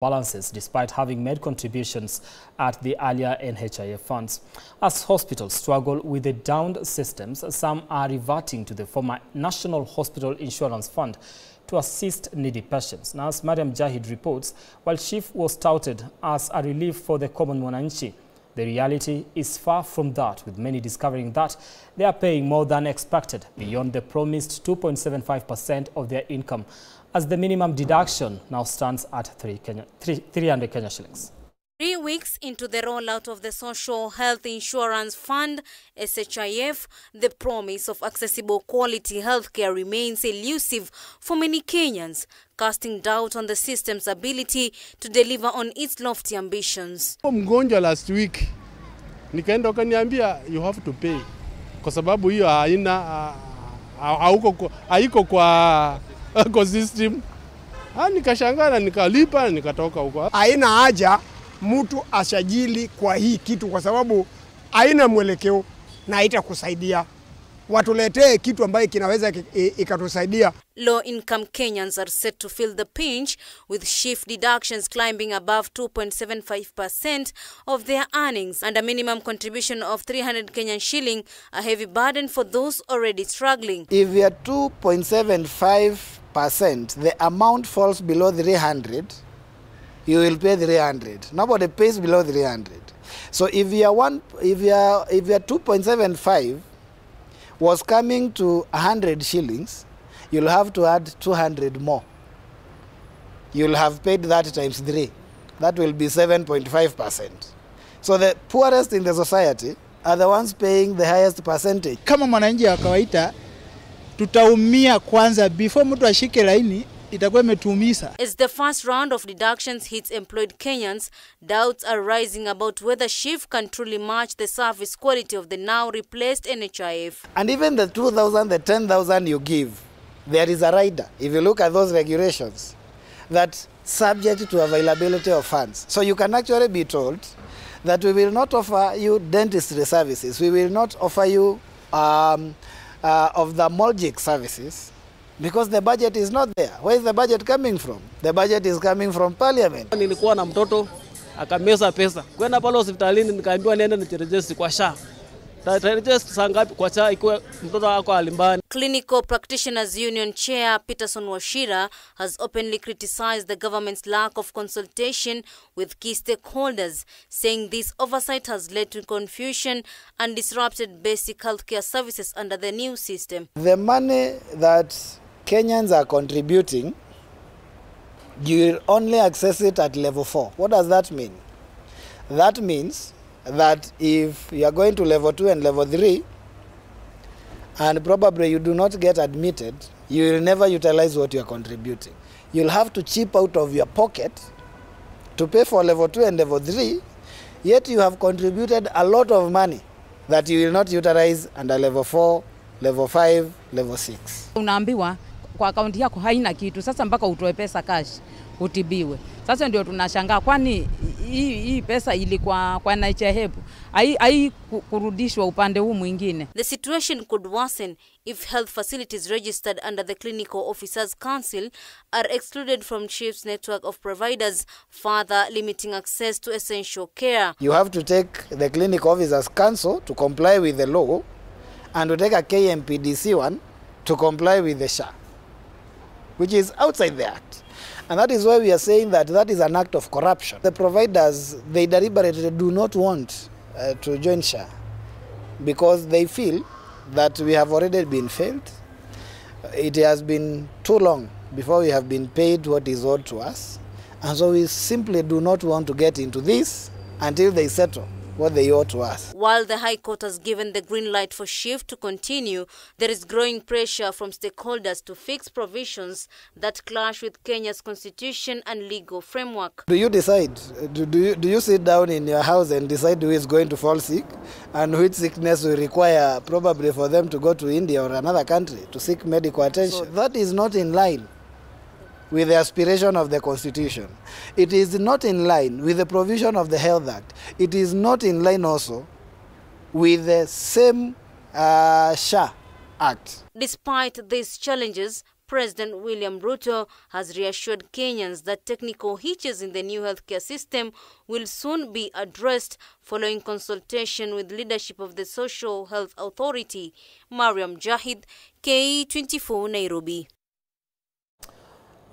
balances despite having made contributions at the earlier NHIF funds. As hospitals struggle with the downed systems, some are reverting to the former National Hospital Insurance Fund to assist needy patients. Now, as Mariam Jahid reports, while SHIF was touted as a relief for the common mwananchi, the reality is far from that, with many discovering that they are paying more than expected, beyond the promised 2.75% of their income, as the minimum deduction now stands at 300 Kenya shillings. 3 weeks into the rollout of the Social Health Insurance Fund, SHIF, the promise of accessible quality healthcare remains elusive for many Kenyans, casting doubt on the system's ability to deliver on its lofty ambitions. Mgonjwa last week, nikaenda kaniambia you have to pay, kwa sababu hiyo haiko kwa system. Nikashangaa, nikalipa, nikatoka huko. Haina haja mtu asajili kwa hii kitu kwa sababu haina mwelekeo na haitakusaidia. Watuletee kitu ambaye kinaweza ikatusaidia. Low-income Kenyans are set to feel the pinch, with SHIF deductions climbing above 2.75% of their earnings and a minimum contribution of 300 Kenyan shilling, a heavy burden for those already struggling. If you are 2.75%, the amount falls below 300, you will pay 300. Nobody pays below 300. So if you are 2.75 was coming to 100 shillings, you'll have to add 200 more. You'll have paid that times 3. That will be 7.5%. So the poorest in the society are the ones paying the highest percentage. Kama mwananchi wa kawaida tutaumia kwanza before mtu ashike laini. As the first round of deductions hits employed Kenyans, doubts are rising about whether SHIF can truly match the service quality of the now replaced NHIF. And even the 2,000, the 10,000 you give, there is a rider, if you look at those regulations, that subject to availability of funds. So you can actually be told that we will not offer you dentistry services, we will not offer you ophthalmologic services, because the budget is not there. Where is the budget coming from? The budget is coming from parliament. Nilikuwa na mtoto akameza pesa. Kwenda pale hospitalini nikaambiwa niende niregister kwa SHA. Register sangapi kwa SHA ikiwa mtoto wako alimbani. Clinical Practitioners Union Chair Peterson Washira has openly criticized the government's lack of consultation with key stakeholders, saying this oversight has led to confusion and disrupted basic healthcare services under the new system. The money that Kenyans are contributing, you will only access it at level 4. What does that mean? That means that if you are going to level 2 and level 3, and probably you do not get admitted, you will never utilize what you are contributing. You'll have to chip out of your pocket to pay for level 2 and level 3, yet you have contributed a lot of money that you will not utilize under level 4, level 5, level 6. Unaambiwa kwa akaunti yako haina kitu, sasa mpaka utoe pesa cash utibiwe. Sasa ndio tunashangaa, kwani hii pesa ilikuwa kwa NHIF hai kurudishwa upande huu mwingine. The situation could worsen if health facilities registered under the Clinical Officers Council are excluded from SHIF's network of providers, further limiting access to essential care. You have to take the Clinical Officers Council to comply with the law, and to take a KMPDC one to comply with the SHA, which is outside the act. And that is why we are saying that that is an act of corruption. The providers, they deliberately do not want to join SHA because they feel that we have already been failed. It has been too long before we have been paid what is owed to us. And so we simply do not want to get into this until they settle what they owe to us. While the High Court has given the green light for SHIF to continue, there is growing pressure from stakeholders to fix provisions that clash with Kenya's constitution and legal framework. Do you decide? Do you sit down in your house and decide who is going to fall sick and which sickness will require probably for them to go to India or another country to seek medical attention? So that is not in line with the aspiration of the Constitution. It is not in line with the provision of the Health Act. It is not in line also with the same SHA Act. Despite these challenges, President William Ruto has reassured Kenyans that technical hitches in the new healthcare system will soon be addressed following consultation with leadership of the Social Health Authority. Mariam Jahid, K24 Nairobi.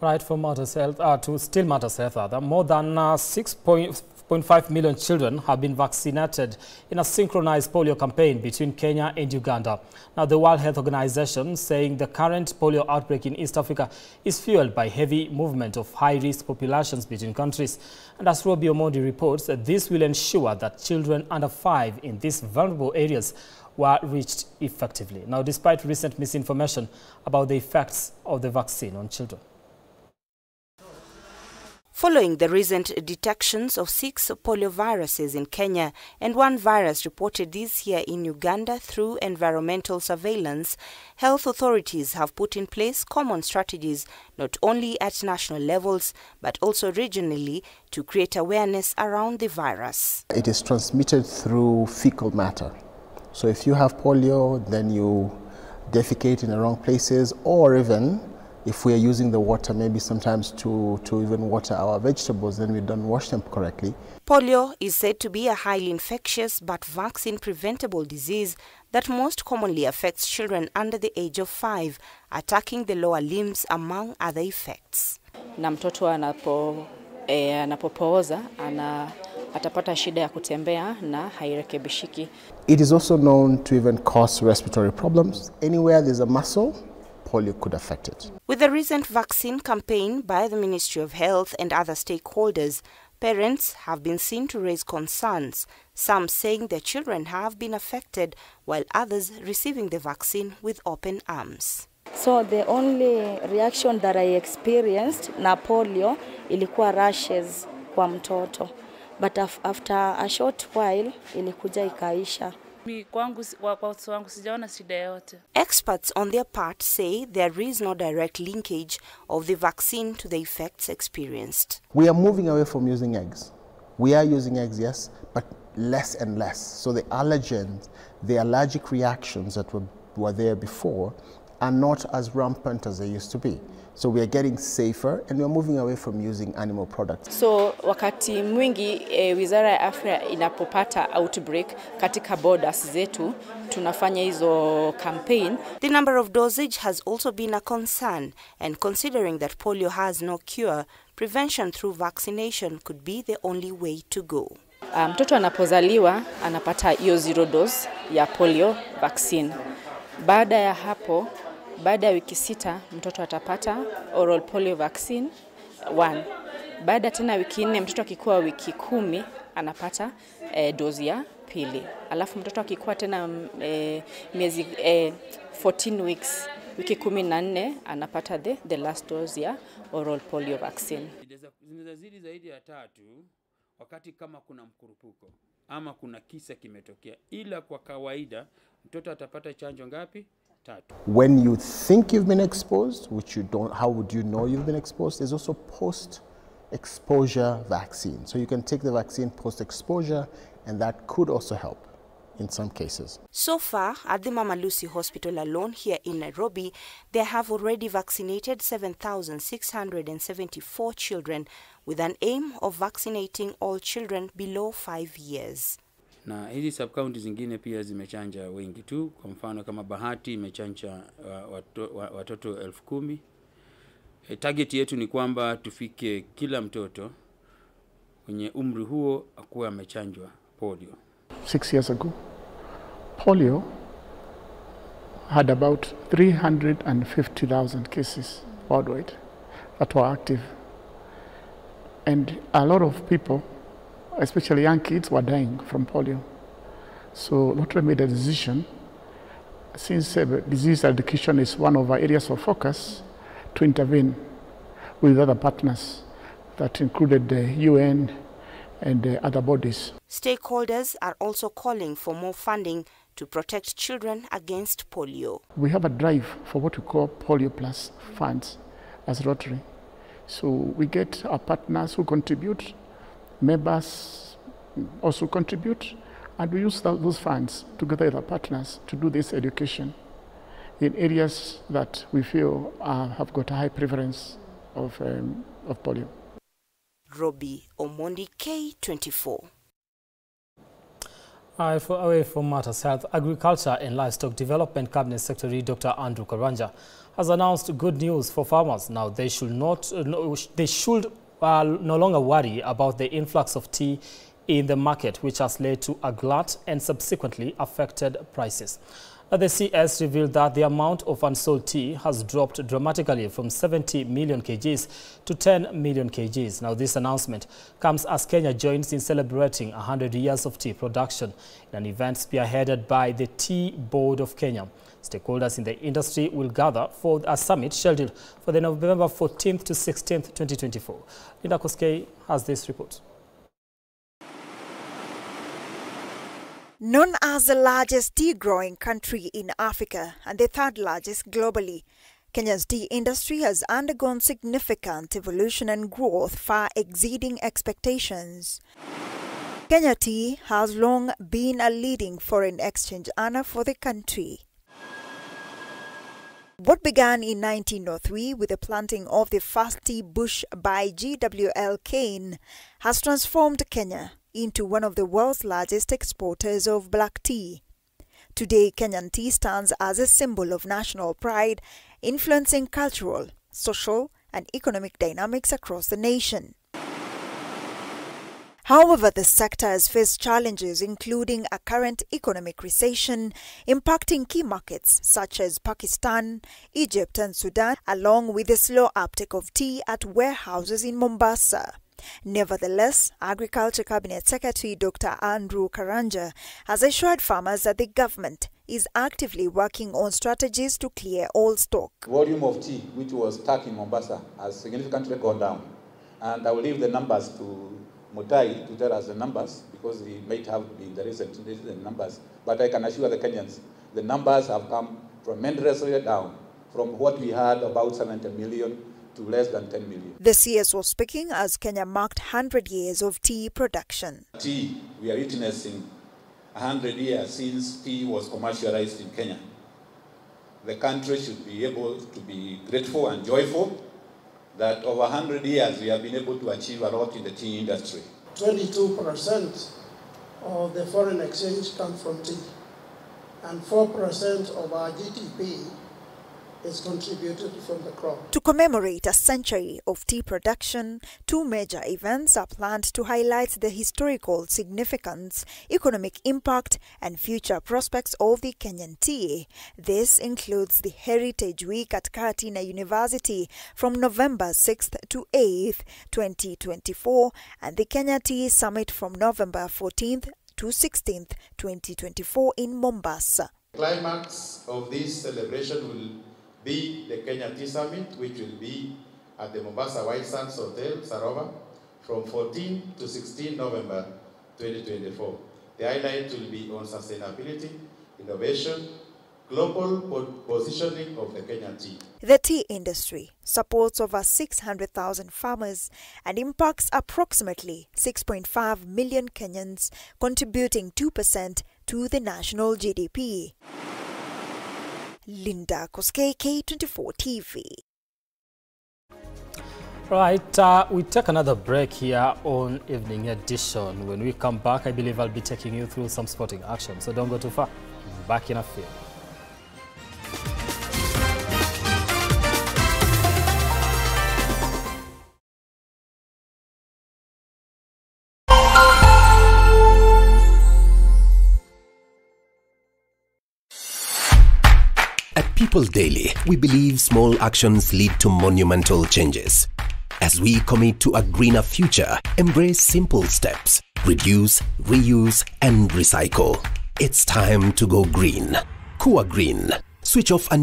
Right, from Matters Health to still Matters Health, more than 6.5 million children have been vaccinated in a synchronized polio campaign between Kenya and Uganda. Now, the World Health Organization saying the current polio outbreak in East Africa is fueled by heavy movement of high-risk populations between countries. And as Robbie Omondi reports, this will ensure that children under 5 in these vulnerable areas were reached effectively. Now, despite recent misinformation about the effects of the vaccine on children. Following the recent detections of 6 polio viruses in Kenya and 1 virus reported this year in Uganda through environmental surveillance, health authorities have put in place common strategies not only at national levels but also regionally to create awareness around the virus. It is transmitted through fecal matter. So if you have polio, then you defecate in the wrong places, or even if we are using the water, maybe sometimes to even water our vegetables, then we don't wash them correctly. Polio is said to be a highly infectious but vaccine-preventable disease that most commonly affects children under the age of 5, attacking the lower limbs among other effects. Na mtoto anapopooza atapata shida ya kutembea na hairekebishiki. It is also known to even cause respiratory problems. Anywhere there's a muscle, polio could affect it. With the recent vaccine campaign by the Ministry of Health and other stakeholders, parents have been seen to raise concerns, some saying their children have been affected, while others receiving the vaccine with open arms. So the only reaction that I experienced na polio ilikuwa rashes kwa mtoto. But after a short while ilikuja ikaisha. Experts on their part say there is no direct linkage of the vaccine to the effects experienced. We are moving away from using eggs. We are using eggs, yes, but less and less. So the allergens, the allergic reactions that were there before are not as rampant as they used to be. So we are getting safer and we are moving away from using animal products. So wakati mwingi Wizara ya Afya inapopata outbreak katika borders zetu, tunafanya hizo campaign. The number of dosage has also been a concern, and considering that polio has no cure, prevention through vaccination could be the only way to go. Mtoto anapozaliwa anapata hiyo 0 dose ya polio vaccine. Baada ya hapo, baada ya wiki 6 mtoto atapata oral polio vaccine 1. Baada tena wiki 4 mtoto akikuwa wiki 10 anapata dozi ya pili. Alafu mtoto akikuwa tena miezi 14 weeks, wiki 14 anapata the last dose ya oral polio vaccine. Zinazidi zaidi ya 3 wakati kama kuna mkurupuko ama kuna kisa kimetokea, ila kwa kawaida mtoto atapata chanjo ngapi? 3. When you think you've been exposed, which you don't, how would you know you've been exposed? There's also post-exposure vaccine. So you can take the vaccine post-exposure, and that could also help in some cases. So far, at the Mama Lucy Hospital alone here in Nairobi, they have already vaccinated 7,674 children with an aim of vaccinating all children below 5 years. Na hizi sub-county zingine pia zimechanja wengi tu. Kwa mfano kama Bahati imechanja watoto 10,000. Target yetu ni kwamba tufike kila mtoto mwenye umri huo akuwe amechanjwa polio. 6 years ago, polio had about 350,000 cases worldwide that were active. And a lot of people, especially young kids, were dying from polio. So Lottery made a decision, since disease eradication is one of our areas of focus, to intervene with other partners that included the UN and other bodies. Stakeholders are also calling for more funding to protect children against polio. We have a drive for what we call Polio Plus funds as Rotary. So we get our partners who contribute, members also contribute, and we use those funds together with our partners to do this education. in areas that we feel have got a high prevalence of polio. Robbie Omondi, K24. Away from matters health, Agriculture and Livestock Development Cabinet Secretary Dr. Andrew Karanja has announced good news for farmers. Now they should no longer worry about the influx of tea in the market, which has led to a glut and subsequently affected prices. The CS revealed that the amount of unsold tea has dropped dramatically from 70 million kgs to 10 million kgs. Now, this announcement comes as Kenya joins in celebrating 100 years of tea production in an event spearheaded by the Tea Board of Kenya. Stakeholders in the industry will gather for a summit scheduled for the November 14th to 16th, 2024. Linda Koskei has this report. Known as the largest tea-growing country in Africa and the third largest globally, Kenya's tea industry has undergone significant evolution and growth far exceeding expectations. Kenya Tea has long been a leading foreign exchange earner for the country. What began in 1903 with the planting of the first tea bush by G.W.L. Kane has transformed Kenya into one of the world's largest exporters of black tea. Today, Kenyan tea stands as a symbol of national pride, influencing cultural, social, and economic dynamics across the nation. However, the sector has faced challenges, including a current economic recession impacting key markets such as Pakistan, Egypt, and Sudan, along with the slow uptake of tea at warehouses in Mombasa. Nevertheless, Agriculture Cabinet Secretary Dr. Andrew Karanja has assured farmers that the government is actively working on strategies to clear all stock. Volume of tea which was stuck in Mombasa has significantly gone down, and I will leave the numbers to Mutai to tell us the numbers, because he might have been the recent numbers, but I can assure the Kenyans the numbers have come tremendously down from what we had about 70 million to less than 10 million. The CS was speaking as Kenya marked 100 years of tea production. Tea, we are witnessing 100 years since tea was commercialized in Kenya. The country should be able to be grateful and joyful that over 100 years we have been able to achieve a lot in the tea industry. 22% of the foreign exchange comes from tea, and 4% of our GDP is contributed from the crop. To commemorate a century of tea production, two major events are planned to highlight the historical significance, economic impact, and future prospects of the Kenyan tea. This includes the Heritage Week at Karatina University from November 6th to 8th, 2024, and the Kenya Tea Summit from November 14th to 16th, 2024 in Mombasa. The climax of this celebration will be the Kenya Tea Summit, which will be at the Mombasa White Sands Hotel, Sarova, from 14 to 16 November 2024. The highlight will be on sustainability, innovation, global positioning of the Kenyan tea. The tea industry supports over 600,000 farmers and impacts approximately 6.5 million Kenyans, contributing 2% to the national GDP. Linda Koskei, K24 TV. Right, we take another break here on Evening Edition. When we come back, I believe I'll be taking you through some sporting action, so don't go too far. Back in a few. People Daily, we believe small actions lead to monumental changes. As we commit to a greener future, embrace simple steps, reduce, reuse, and recycle. It's time to go green. Kuwa Green. Switch off and